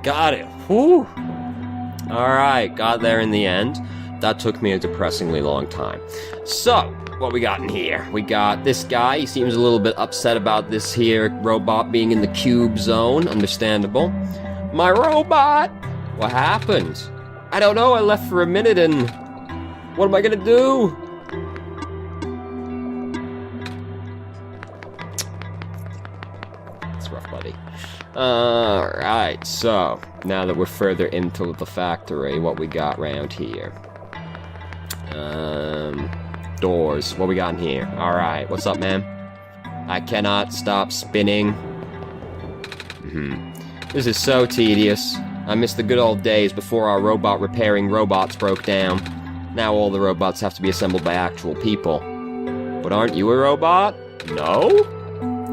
Got it. Whew. Alright, got there in the end. That took me a depressingly long time. So, what we got in here? We got this guy. He seems a little bit upset about this here robot being in the cube zone. Understandable. My robot! What happened? I don't know, I left for a minute and... What am I gonna do? It's rough, buddy. Alright, so... Now that we're further into the factory, what we got round here? Doors. What we got in here? Alright, what's up, man? I cannot stop spinning. This is so tedious. I miss the good old days before our robot repairing robots broke down. Now all the robots have to be assembled by actual people. But aren't you a robot? No?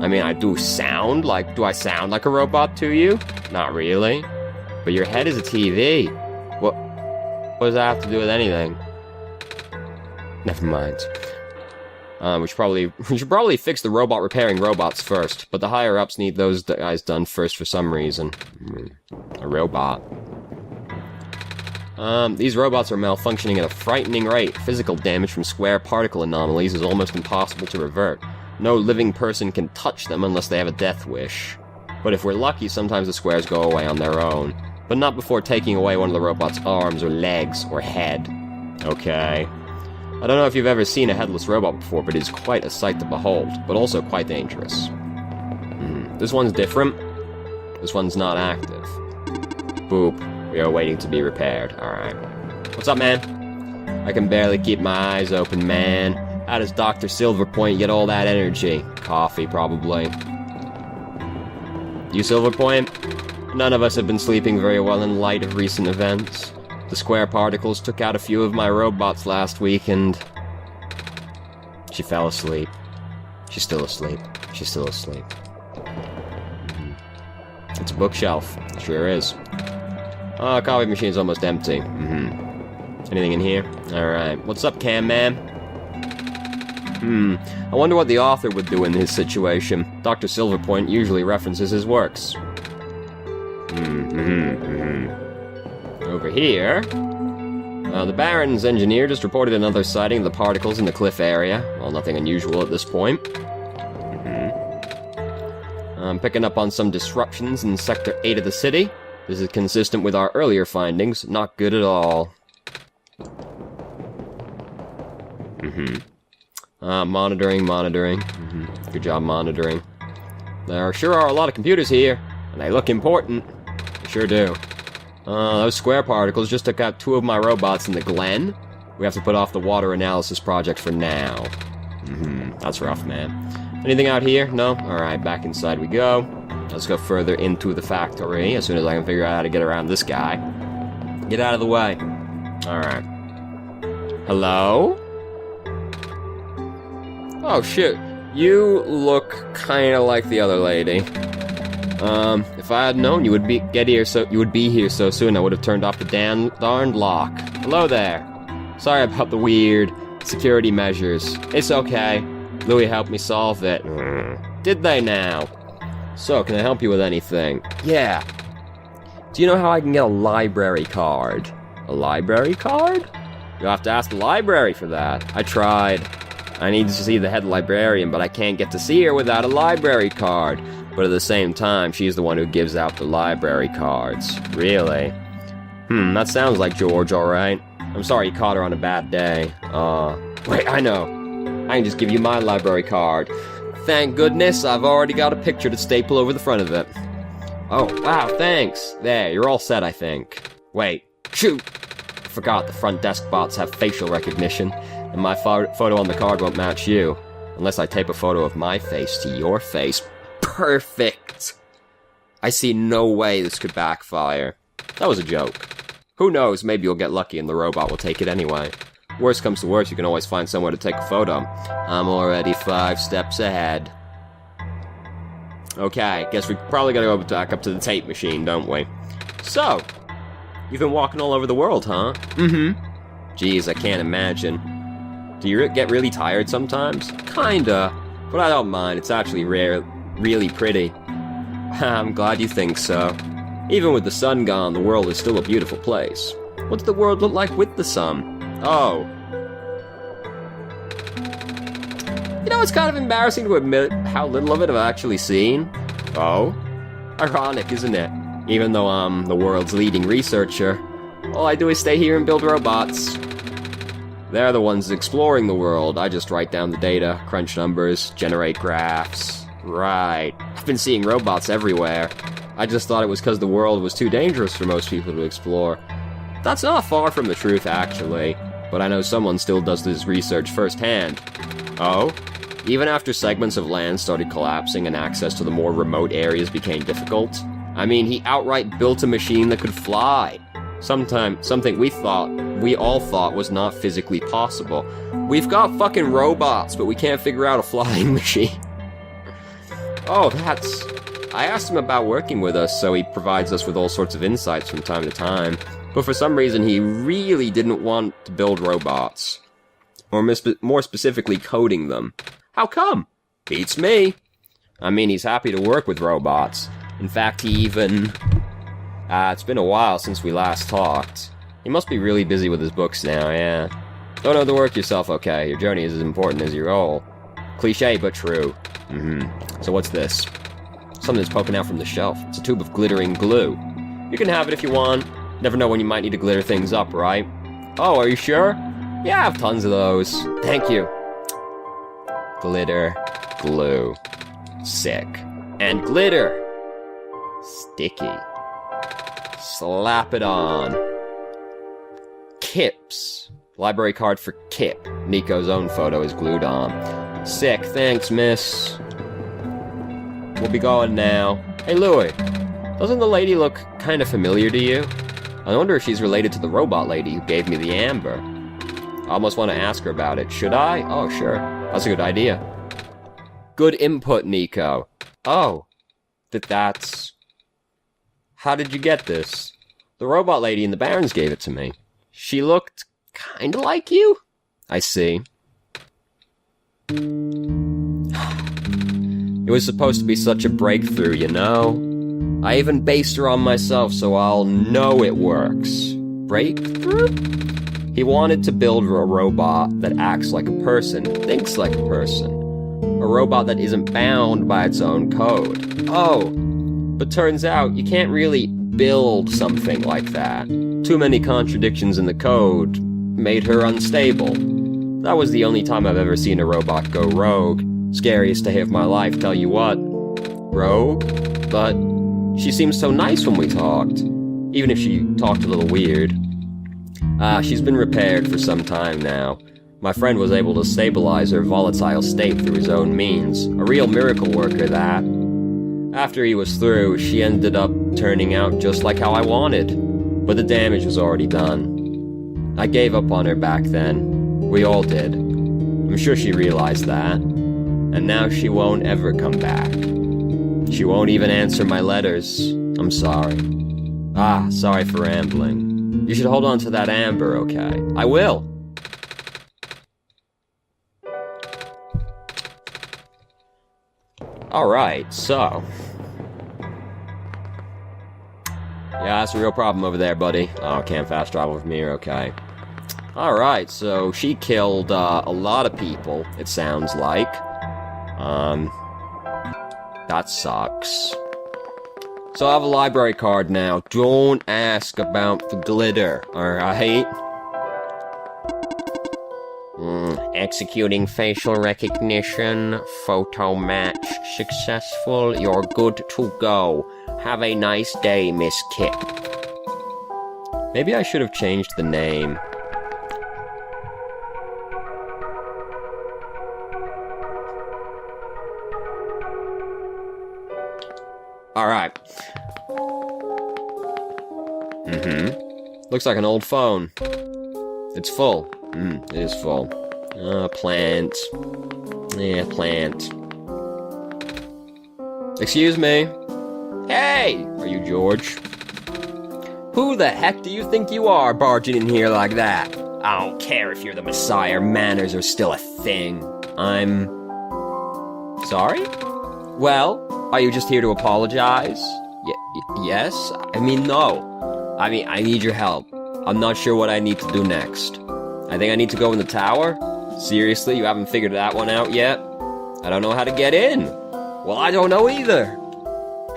I mean, I do sound like... Do I sound like a robot to you? Not really. But your head is a TV. What does that have to do with anything? Never mind. We should probably fix the robot repairing robots first, but the higher-ups need those guys done first for some reason. A robot. These robots are malfunctioning at a frightening rate. Physical damage from square particle anomalies is almost impossible to revert. No living person can touch them unless they have a death wish. But if we're lucky, sometimes the squares go away on their own. But not before taking away one of the robot's arms or legs or head. Okay. I don't know if you've ever seen a headless robot before, but it is quite a sight to behold, but also quite dangerous. This one's different. This one's not active. Boop. We are waiting to be repaired. Alright. What's up, man? I can barely keep my eyes open, man. How does Dr. Silverpoint get all that energy? Coffee, probably. You, Silverpoint? None of us have been sleeping very well in light of recent events. The square particles took out a few of my robots last week, and... She fell asleep. She's still asleep. She's still asleep. It's a bookshelf. It sure is. Oh, coffee machine's almost empty. Anything in here? Alright. What's up, Cam Man? I wonder what the author would do in his situation. Dr. Silverpoint usually references his works. Over here... the Baron's engineer just reported another sighting of the particles in the cliff area. Well, nothing unusual at this point. I'm picking up on some disruptions in Sector 8 of the city. This is consistent with our earlier findings. Not good at all. Monitoring. Good job monitoring. There sure are a lot of computers here, and they look important. They sure do. Those square particles just took out 2 of my robots in the Glen. We have to put off the water analysis project for now. That's rough, man. Anything out here? No? Alright, back inside we go. Let's go further into the factory as soon as I can figure out how to get around this guy. Get out of the way. Alright. Hello? Oh, shit. You look kinda like the other lady. If I had known you would be here so soon, I would have turned off the darned lock. Hello there. Sorry about the weird security measures. It's okay. Louis helped me solve it. Did they now? So, can I help you with anything? Yeah. Do you know how I can get a library card? A library card? You'll have to ask the library for that. I tried. I need to see the head librarian, but I can't get to see her without a library card. But at the same time, she's the one who gives out the library cards. Really? That sounds like George, alright. I'm sorry you caught her on a bad day. Wait, I know. I can just give you my library card. Thank goodness, I've already got a picture to staple over the front of it. Oh, wow, thanks. There, you're all set, I think. Wait, shoot! I forgot the front desk bots have facial recognition, and my photo on the card won't match you. Unless I tape a photo of my face to your face. Perfect! I see no way this could backfire. That was a joke. Who knows, maybe you'll get lucky and the robot will take it anyway. Worst comes to worst, you can always find somewhere to take a photo. I'm already 5 steps ahead. Okay, guess we probably gotta go back up to the tape machine, don't we? So, you've been walking all over the world, huh? Geez, I can't imagine. Do you get really tired sometimes? Kinda, but I don't mind, it's actually really pretty. I'm glad you think so. Even with the sun gone, the world is still a beautiful place. What did the world look like with the sun? Oh. You know, it's kind of embarrassing to admit how little of it I've actually seen. Oh? Ironic, isn't it? Even though I'm the world's leading researcher, all I do is stay here and build robots. They're the ones exploring the world. I just write down the data, crunch numbers, generate graphs. Right. I've been seeing robots everywhere. I just thought it was because the world was too dangerous for most people to explore. That's not far from the truth, actually. But I know someone still does this research firsthand. Oh? Even after segments of land started collapsing and access to the more remote areas became difficult? I mean, he outright built a machine that could fly. Something we all thought was not physically possible. We've got fucking robots, but we can't figure out a flying machine. Oh, I asked him about working with us, so he provides us with all sorts of insights from time to time. But for some reason, he really didn't want to build robots. Or more specifically, coding them. How come? Beats me. I mean, he's happy to work with robots. In fact, he even... it's been a while since we last talked. He must be really busy with his books now, yeah. Don't overwork yourself, okay? Your journey is as important as your goal. Cliché, but true. So what's this? Something's poking out from the shelf. It's a tube of glittering glue. You can have it if you want. Never know when you might need to glitter things up, right? Oh, are you sure? Yeah, I have tons of those. Thank you. Glitter, glue. Sick. And glitter. Sticky. Slap it on. Kips. Library card for Kip. Nico's own photo is glued on. Sick, thanks, miss. We'll be going now. Hey, Louie. Doesn't the lady look kind of familiar to you? I wonder if she's related to the robot lady who gave me the amber. I almost want to ask her about it. Should I? Oh, sure. That's a good idea. Good input, Nico. Oh. That's... How did you get this? The robot lady in the Barrens gave it to me. She looked kinda like you? I see. It was supposed to be such a breakthrough, you know? I even based her on myself so I'll know it works. Breakthrough? He wanted to build a robot that acts like a person, thinks like a person. A robot that isn't bound by its own code. Oh, but turns out you can't really build something like that. Too many contradictions in the code made her unstable. That was the only time I've ever seen a robot go rogue. Scariest day of my life, tell you what. Rogue? But she seemed so nice when we talked. Even if she talked a little weird. She's been repaired for some time now. My friend was able to stabilize her volatile state through his own means. A real miracle worker, that. After he was through, she ended up turning out just like how I wanted. But the damage was already done. I gave up on her back then. We all did. I'm sure she realized that. And now she won't ever come back. She won't even answer my letters. I'm sorry. Sorry for rambling. You should hold on to that amber, okay? I will. Alright, so. Yeah, that's a real problem over there, buddy. Oh, can't fast travel with me, okay. Alright, so she killed a lot of people, it sounds like. That sucks. So I have a library card now. Don't ask about the glitter, alright? Executing facial recognition. Photo match successful. You're good to go. Have a nice day, Miss Kip. Maybe I should have changed the name. Alright. Looks like an old phone. It's full. It is full. Plant. Yeah, plant. Excuse me. Hey! Are you George? Who the heck do you think you are, barging in here like that? I don't care if you're the Messiah, manners are still a thing. I'm... Sorry? Well, are you just here to apologize? Yes? I mean, no. I mean, I need your help. I'm not sure what I need to do next. I think I need to go in the tower? Seriously, you haven't figured that one out yet? I don't know how to get in. Well, I don't know either.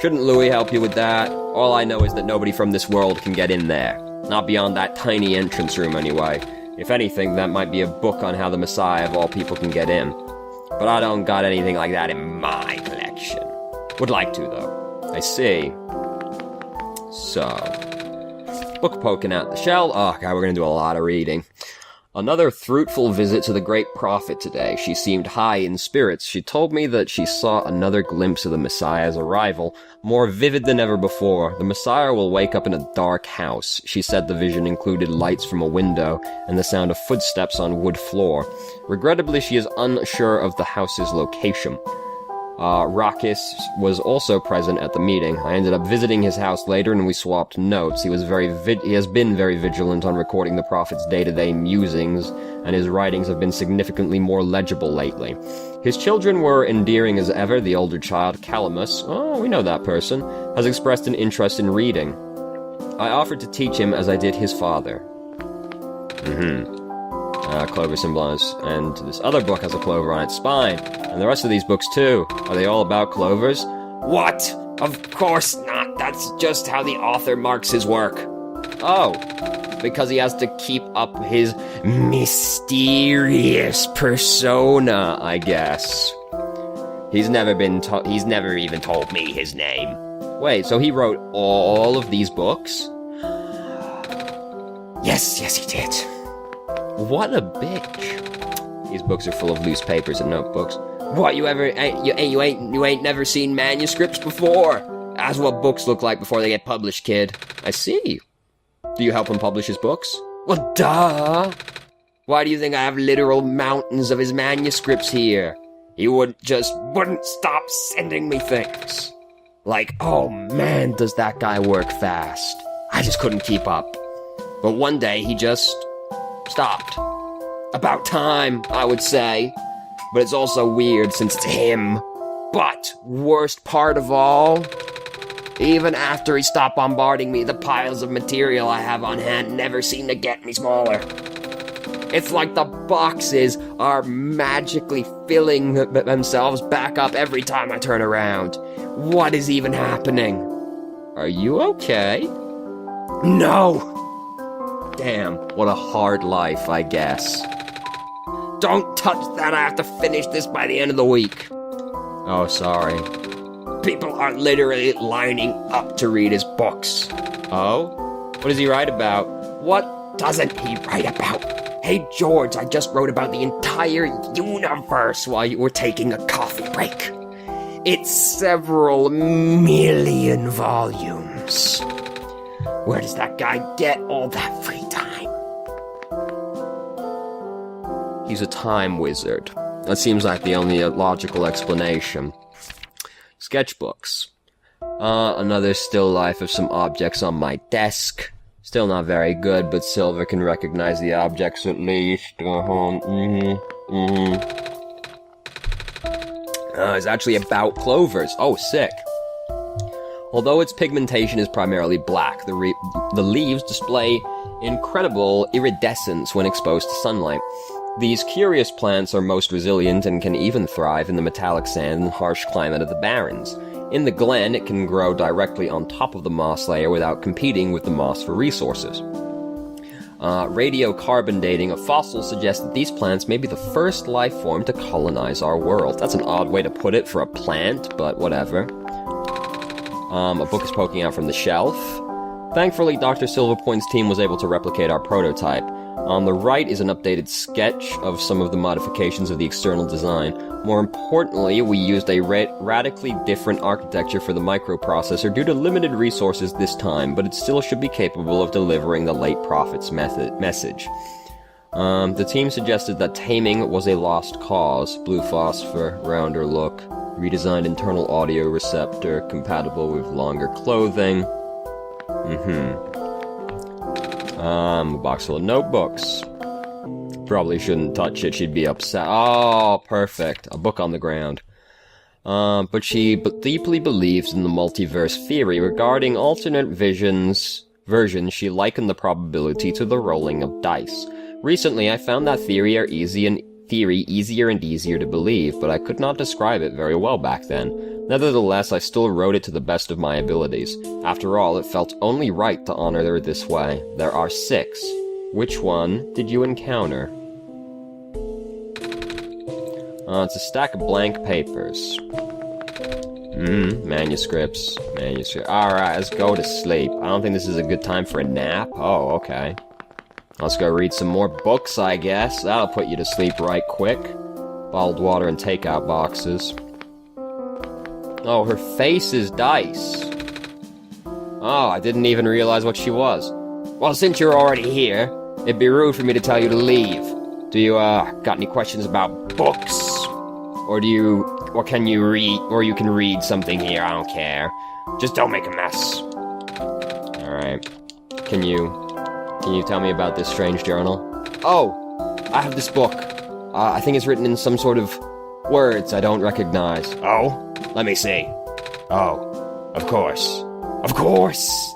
Shouldn't Louis help you with that? All I know is that nobody from this world can get in there. Not beyond that tiny entrance room, anyway. If anything, that might be a book on how the Messiah of all people can get in. But I don't got anything like that in my collection. Would like to, though. I see. So... book poking out the shell. Oh, God, we're gonna do a lot of reading. Another fruitful visit to the great prophet today. She seemed high in spirits. She told me that she saw another glimpse of the Messiah's arrival, more vivid than ever before. The Messiah will wake up in a dark house. She said the vision included lights from a window and the sound of footsteps on wood floor. Regrettably, she is unsure of the house's location. Rakis was also present at the meeting. I ended up visiting his house later and we swapped notes. He has been very vigilant on recording the prophet's day-to-day musings, and his writings have been significantly more legible lately. His children were endearing as ever. The older child, Calamus, oh, we know that person, has expressed an interest in reading. I offered to teach him as I did his father. Clover symbolizes, and this other book has a clover on its spine. And the rest of these books, too. Are they all about clovers? What? Of course not. That's just how the author marks his work. Oh. Because he has to keep up his mysterious persona, I guess. He's never even told me his name. Wait, so he wrote all of these books? Yes, he did. What a bitch. These books are full of loose papers and notebooks. What, you ain't never seen manuscripts before? That's what books look like before they get published, kid. I see. Do you help him publish his books? Well, duh. Why do you think I have literal mountains of his manuscripts here? He wouldn't stop sending me things. Like, oh man, does that guy work fast. I just couldn't keep up. But one day, he just stopped. About time, I would say. But it's also weird since it's him. But, worst part of all, even after he stopped bombarding me, the piles of material I have on hand never seem to get any smaller. It's like the boxes are magically filling themselves back up every time I turn around. What is even happening? Are you okay? No! Damn, what a hard life, I guess. Don't touch that, I have to finish this by the end of the week. Oh, sorry. People are literally lining up to read his books. Oh? What does he write about? What doesn't he write about? Hey, George, I just wrote about the entire universe while you were taking a coffee break. It's several million volumes. Where does that guy get all that free time? He's a time wizard. That seems like the only logical explanation. Sketchbooks. Another still life of some objects on my desk. Still not very good, but Silver can recognize the objects at least. It's actually about clovers. Oh, sick. Although its pigmentation is primarily black, the leaves display incredible iridescence when exposed to sunlight. These curious plants are most resilient and can even thrive in the metallic sand and harsh climate of the barrens. In the glen, it can grow directly on top of the moss layer without competing with the moss for resources. Radiocarbon dating of fossils suggests that these plants may be the first life form to colonize our world. That's an odd way to put it for a plant, but whatever. A book is poking out from the shelf. Thankfully, Dr. Silverpoint's team was able to replicate our prototype. On the right is an updated sketch of some of the modifications of the external design. More importantly, we used a radically different architecture for the microprocessor due to limited resources this time, but it still should be capable of delivering the late prophet's message. The team suggested that taming was a lost cause. Blue phosphor, rounder look, redesigned internal audio receptor, compatible with longer clothing. A box full of notebooks. Probably shouldn't touch it, she'd be upset. Oh, perfect. A book on the ground. But she deeply believes in the multiverse theory. Regarding alternate versions, she likened the probability to the rolling of dice. Recently, I found that theory easier and easier to believe, but I could not describe it very well back then. Nevertheless, I still wrote it to the best of my abilities. After all, it felt only right to honor her this way. There are 6. Which one did you encounter? It's a stack of blank papers. Manuscripts. Alright, let's go to sleep. I don't think this is a good time for a nap. Oh, okay. Let's go read some more books, I guess. That'll put you to sleep right quick. Bottled water and takeout boxes. Oh, her face is dice. Oh, I didn't even realize what she was. Well, since you're already here, it'd be rude for me to tell you to leave. Do you, got any questions about books? Or can you read, or you can read something here, I don't care. Just don't make a mess. Alright. Can you tell me about this strange journal? Oh, I have this book. I think it's written in some sort of words I don't recognize. Oh? Let me see. Oh, of course. Of course!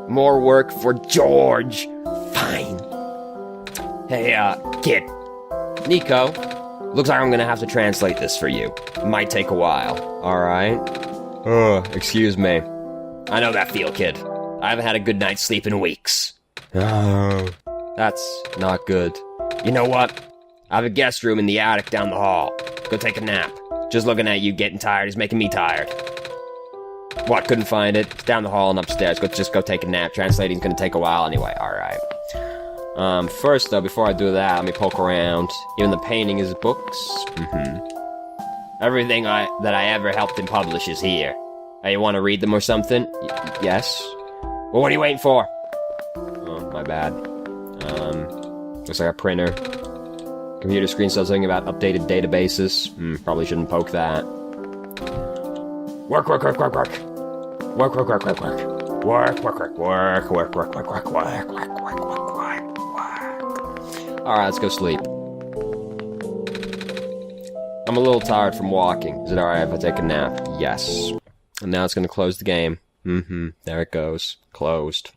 More work for George. Fine. Hey, kid. Nico, looks like I'm gonna have to translate this for you. It might take a while. Alright. Excuse me. I know that feel, kid. I haven't had a good night's sleep in weeks. Oh. That's not good. You know what? I have a guest room in the attic down the hall. Go take a nap. Just looking at you getting tired is making me tired. What, couldn't find it? It's down the hall and upstairs. Just go take a nap. Translating's gonna take a while anyway. Alright. First though, before I do that, let me poke around. Even the painting is books. Everything that I ever helped him publish is here. Hey, you want to read them or something? Yes? Well, what are you waiting for? Oh, my bad. Looks like a printer. Computer screen says something about updated databases. Probably shouldn't poke that. Work. Work. Alright, let's go sleep. I'm a little tired from walking. Is it alright if I take a nap? Yes. And now it's gonna close the game. There it goes. Closed.